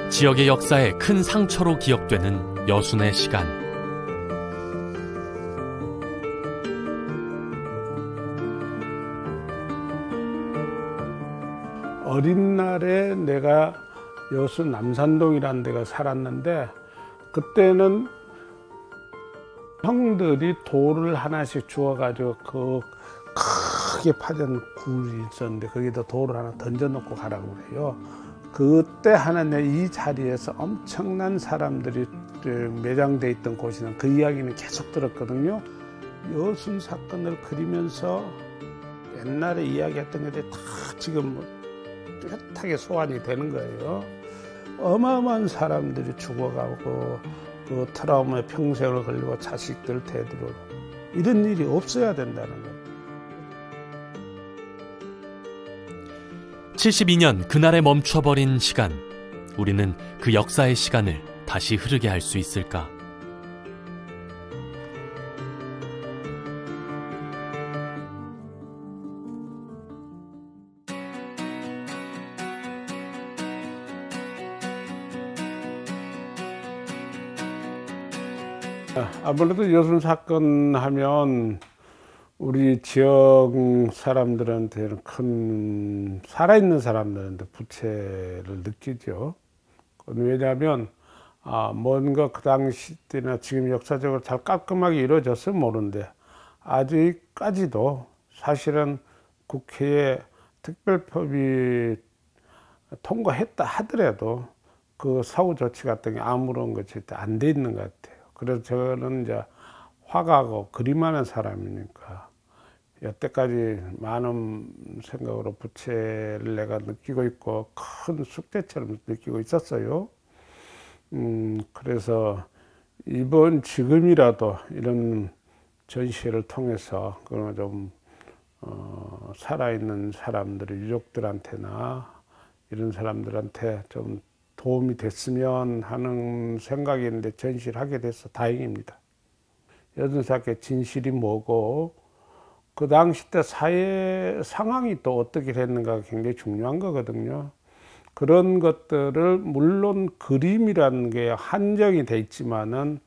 지역의 역사에 큰 상처로 기억되는 여순의 시간. 어린 날에 내가 여순 남산동이라는 데가 살았는데, 그때는 형들이 돌을 하나씩 주워가지고 그 크게 파진 굴이 있었는데 거기다 돌을 하나 던져놓고 가라고 그래요. 그때 하나는 이 자리에서 엄청난 사람들이 매장돼 있던 곳이나 그 이야기는 계속 들었거든요. 여순 사건을 그리면서 옛날에 이야기했던 것들이 다 지금 뚜렷하게 소환이 되는 거예요. 어마어마한 사람들이 죽어가고 그 트라우마에 평생을 걸리고 자식들 대대로 이런 일이 없어야 된다는 거예요. 72년 그날에 멈춰버린 시간, 우리는 그 역사의 시간을 다시 흐르게 할 수 있을까? 아무래도 여순 사건 하면 우리 지역 사람들한테는 큰, 살아있는 사람들한테 부채를 느끼죠. 왜냐하면 뭔가 그 당시 때나 지금 역사적으로 잘 깔끔하게 이루어졌으면 모르는데, 아직까지도 사실은 국회에 특별법이 통과했다 하더라도 그 사후 조치 같은 게 아무런 것이 안 돼 있는 것 같아요. 그래서 저는 이제 화가고 그림하는 사람이니까 여태까지 많은 생각으로 부채를 내가 느끼고 있고 큰 숙제처럼 느끼고 있었어요. 그래서 지금이라도 이런 전시회를 통해서 그런 좀 살아있는 사람들의 유족들한테나 이런 사람들한테 좀 도움이 됐으면 하는 생각이 있는데 전시를 하게 돼서 다행입니다. 여순 사건의 진실이 뭐고 그 당시 때 사회 상황이 또 어떻게 됐는가가 굉장히 중요한 거거든요. 그런 것들을 물론 그림이라는 게 한정이 돼 있지만은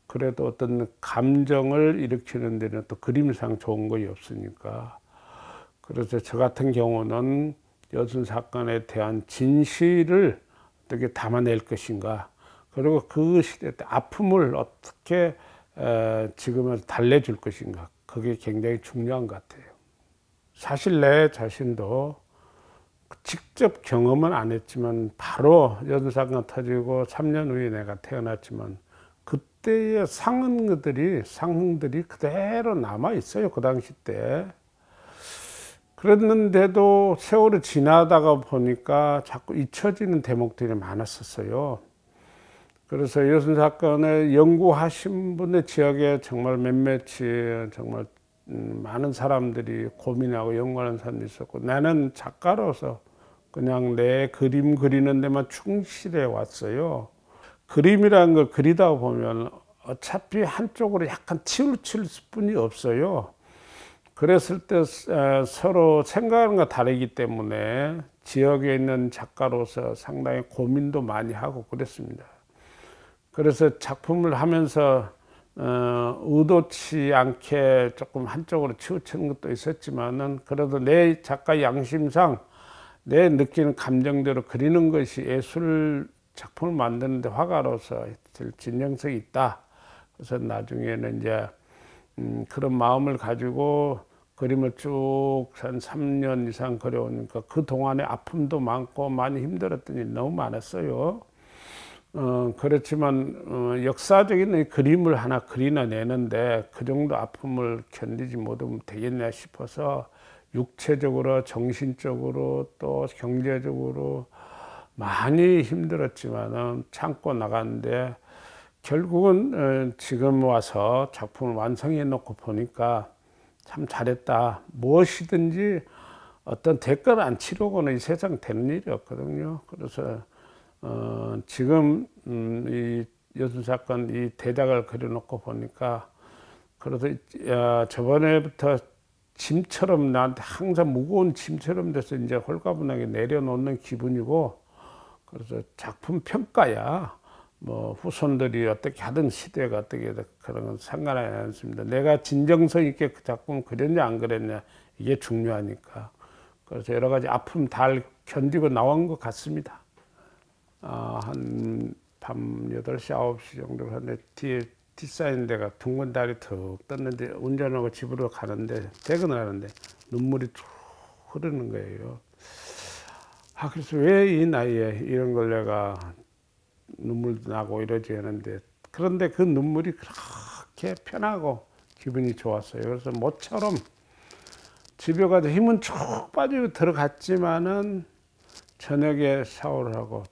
그래도 어떤 감정을 일으키는 데는 또 그림상 좋은 것이 없으니까, 그래서 저 같은 경우는 여순 사건에 대한 진실을 어떻게 담아낼 것인가, 그리고 그 시대 때 아픔을 어떻게 지금은 달래줄 것인가, 그게 굉장히 중요한 것 같아요. 사실 내 자신도 직접 경험은 안 했지만 바로 여순 사건 터지고 3년 후에 내가 태어났지만 그때의 상흔들이 그대로 남아 있어요. 그 당시 때. 그랬는데도 세월이 지나다가 보니까 자꾸 잊혀지는 대목들이 많았었어요. 그래서 여순 사건을 연구하신 분의 지역에 정말 몇몇이 정말 많은 사람들이 고민하고 연구하는 사람도 있었고, 나는 작가로서 그냥 내 그림 그리는 데만 충실해 왔어요. 그림이라는 걸 그리다 보면 어차피 한쪽으로 약간 치우칠 수뿐이 없어요. 그랬을 때 서로 생각하는 거 다르기 때문에 지역에 있는 작가로서 상당히 고민도 많이 하고 그랬습니다. 그래서 작품을 하면서 의도치 않게 조금 한쪽으로 치우치는 것도 있었지만은, 그래도 내 작가 양심상 내 느끼는 감정대로 그리는 것이 예술 작품을 만드는데 화가로서 진정성이 있다. 그래서 나중에는 이제 그런 마음을 가지고 그림을 쭉 한 3년 이상 그려오니까 그 동안에 아픔도 많고 많이 힘들었던 일이 너무 많았어요. 그렇지만 역사적인 그림을 하나 그리나 내는데 그 정도 아픔을 견디지 못하면 되겠냐 싶어서 육체적으로 정신적으로 또 경제적으로 많이 힘들었지만 참고 나갔는데, 결국은 지금 와서 작품을 완성해 놓고 보니까 참 잘했다. 무엇이든지 어떤 대가를 안 치르고는 이 세상 되는 일이 없거든요. 그래서 지금 이 여순 사건 이 대작을 그려놓고 보니까, 그래도 저번에부터 짐처럼 나한테 항상 무거운 짐처럼 돼서 이제 홀가분하게 내려놓는 기분이고, 그래서 작품 평가야 뭐 후손들이 어떻게 하든 시대가 어떻게 하든 그런 건 상관하지 않습니다. 내가 진정성 있게 그 작품을 그렸냐 안 그렸냐 이게 중요하니까. 그래서 여러 가지 아픔 다 견디고 나온 것 같습니다. 한 밤 8시, 9시 정도 하는데 뒤에 뒷사인 데가 둥근 달이 툭 떴는데 운전하고 집으로 가는데 퇴근을 하는데 눈물이 툭 흐르는 거예요. 그래서 왜 이 나이에 이런 걸 내가 눈물도 나고 이러지 않은데, 그런데 그 눈물이 그렇게 편하고 기분이 좋았어요. 그래서 모처럼 집에 가서 힘은 쭉 빠지고 들어갔지만은 저녁에 샤워를 하고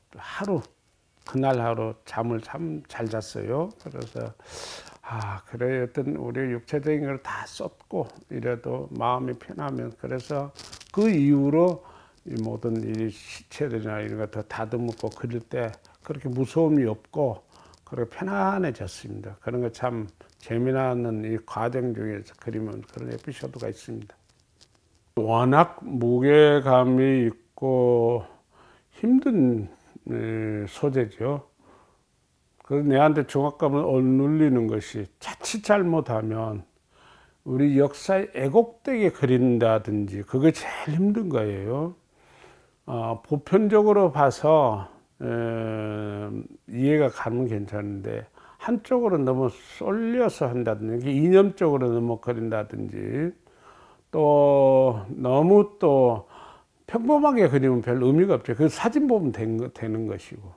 그날 하루 잠을 참 잘 잤어요. 그래서 그래 어떤 우리 육체적인 걸 다 썼고 이래도 마음이 편하면, 그래서 그 이후로 이 모든 이 시체들이나 이런 거 더 다듬고 그릴 때 그렇게 무서움이 없고 그렇게 편안해졌습니다. 그런 거 참 재미나는 이 과정 중에서 그리면 그런 에피소드가 있습니다. 워낙 무게감이 있고 힘든 소재죠. 그래서 내한테 중압감을 억눌리는 것이, 자칫 잘못하면 우리 역사에 애곡되게 그린다든지 그게 제일 힘든 거예요. 보편적으로 봐서 이해가 가면 괜찮은데 한쪽으로 너무 쏠려서 한다든지 이념적으로 너무 그린다든지 또 너무 또 평범하게 그리면 별 의미가 없죠. 그 사진 보면 되는 것이고,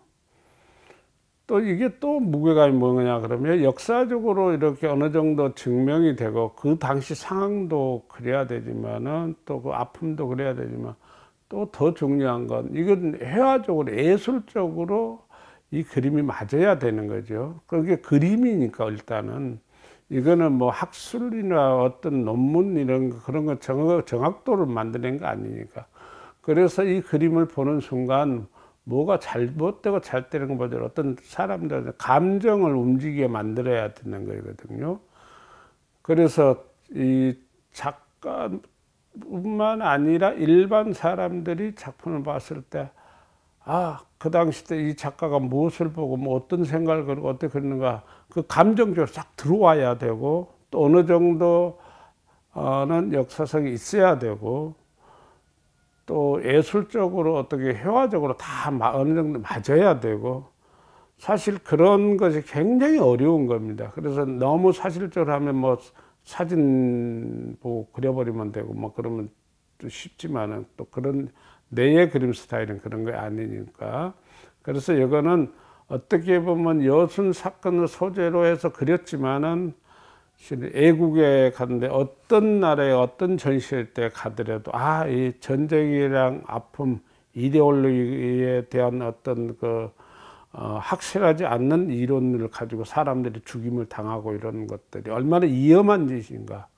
또 이게 또 무게감이 뭐냐 그러면 역사적으로 이렇게 어느 정도 증명이 되고 그 당시 상황도 그래야 되지만은 또 그 아픔도 그래야 되지만 또 더 중요한 건 이건 회화적으로 예술적으로 이 그림이 맞아야 되는 거죠. 그게 그림이니까 일단은 이거는 뭐 학술이나 어떤 논문 이런 거 그런 거 정확도를 만드는 거 아니니까. 그래서 이 그림을 보는 순간 뭐가 잘못되고 잘 되는 것보다 어떤 사람들의 감정을 움직이게 만들어야 되는 거거든요. 그래서 이 작가뿐만 아니라 일반 사람들이 작품을 봤을 때 그 당시 때 이 작가가 무엇을 보고 뭐 어떤 생각을 그리고 어떻게 그리는가 그 감정적으로 싹 들어와야 되고, 또 어느 정도는 역사성이 있어야 되고, 또 예술적으로 어떻게 회화적으로 다 어느 정도 맞아야 되고, 사실 그런 것이 굉장히 어려운 겁니다. 그래서 너무 사실적으로 하면 뭐 사진 보고 그려버리면 되고 뭐 그러면 또 쉽지만은 또 그런 내의 그림 스타일은 그런 게 아니니까. 그래서 이거는 어떻게 보면 여순 사건을 소재로 해서 그렸지만은 애국에 갔는데 어떤 나라에 어떤 전시할 때 가더라도 이 전쟁이랑 아픔, 이데올로기에 대한 어떤 확실하지 않는 이론을 가지고 사람들이 죽임을 당하고 이런 것들이 얼마나 위험한 짓인가,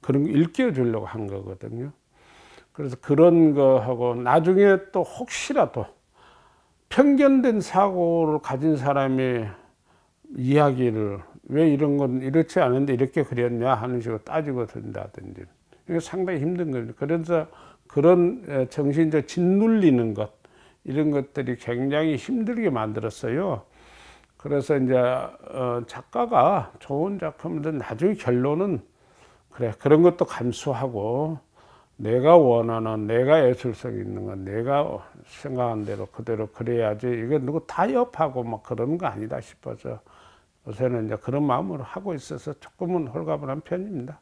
그런 거 일깨워 주려고 한 거거든요. 그래서 그런 거하고 나중에 또 혹시라도 편견된 사고를 가진 사람이 이야기를 왜 이런 건 이렇지 않은데 이렇게 그렸냐 하는 식으로 따지고 든다든지, 이게 상당히 힘든 거죠. 그래서 그런 정신적 짓눌리는 것, 이런 것들이 굉장히 힘들게 만들었어요. 그래서 이제 작가가 좋은 작품이든 나중에 결론은 그래, 그런 것도 감수하고 내가 원하는, 내가 예술성 있는 건 내가 생각한 대로 그대로 그래야지, 이게 누구 타협하고 막 그런 거 아니다 싶어서 요새는 이제 그런 마음으로 하고 있어서 조금은 홀가분한 편입니다.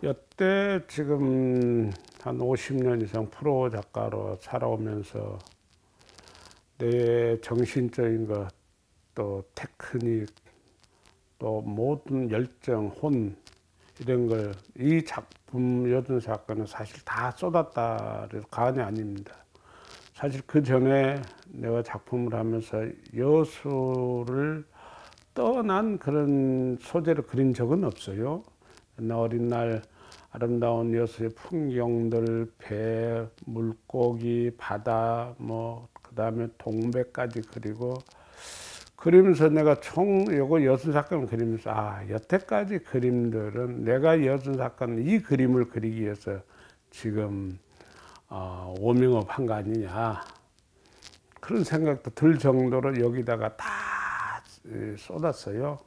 여태 지금 한 50년 이상 프로 작가로 살아오면서 내 정신적인 것, 또 테크닉, 또 모든 열정, 혼, 이런 걸 이 작품 여든 사건은 사실 다 쏟았다 해서 과언이 아닙니다. 사실 그 전에 내가 작품을 하면서 여수를 떠난 그런 소재로 그린 적은 없어요. 나 어린 날 아름다운 여수의 풍경들, 배, 물고기, 바다, 그 다음에 동백까지 그리고, 그리면서 내가 요거 여순 사건을 그리면서 여태까지 그림들은 내가 여순 사건 이 그림을 그리기 위해서 지금 워밍업 한 거 아니냐. 그런 생각도 들 정도로 여기다가 다 쏟았어요.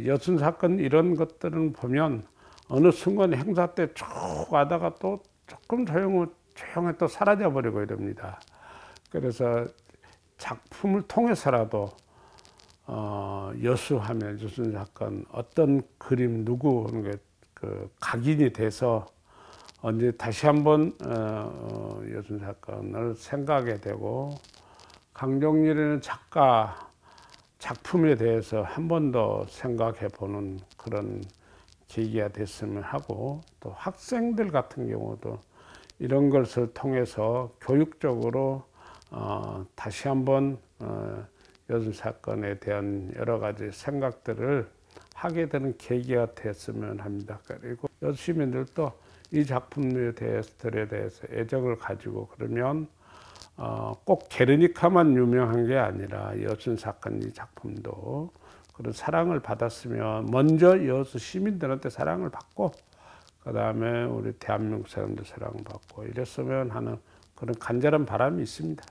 여순 사건 이런 것들은 보면 어느 순간 행사 때 쭉 가다가 또 조금 조용히 또 사라져 버리고 이럽니다. 그래서 작품을 통해서라도 여수하면 여순 사건 어떤 그림 누구 하는 게 그 각인이 돼서 언제 다시 한번 여순 사건을 생각하게 되고 강정일이라는 작가 작품에 대해서 한 번 더 생각해 보는 그런 계기가 됐으면 하고, 또 학생들 같은 경우도 이런 것을 통해서 교육적으로 다시 한번 여순 사건에 대한 여러 가지 생각들을 하게 되는 계기가 됐으면 합니다. 그리고 여수 시민들도 이 작품에 대해서 애정을 가지고, 그러면 꼭 게르니카만 유명한 게 아니라 여순 사건 이 작품도 그런 사랑을 받았으면, 먼저 여수 시민들한테 사랑을 받고 그 다음에 우리 대한민국 사람들 사랑을 받고 이랬으면 하는 그런 간절한 바람이 있습니다.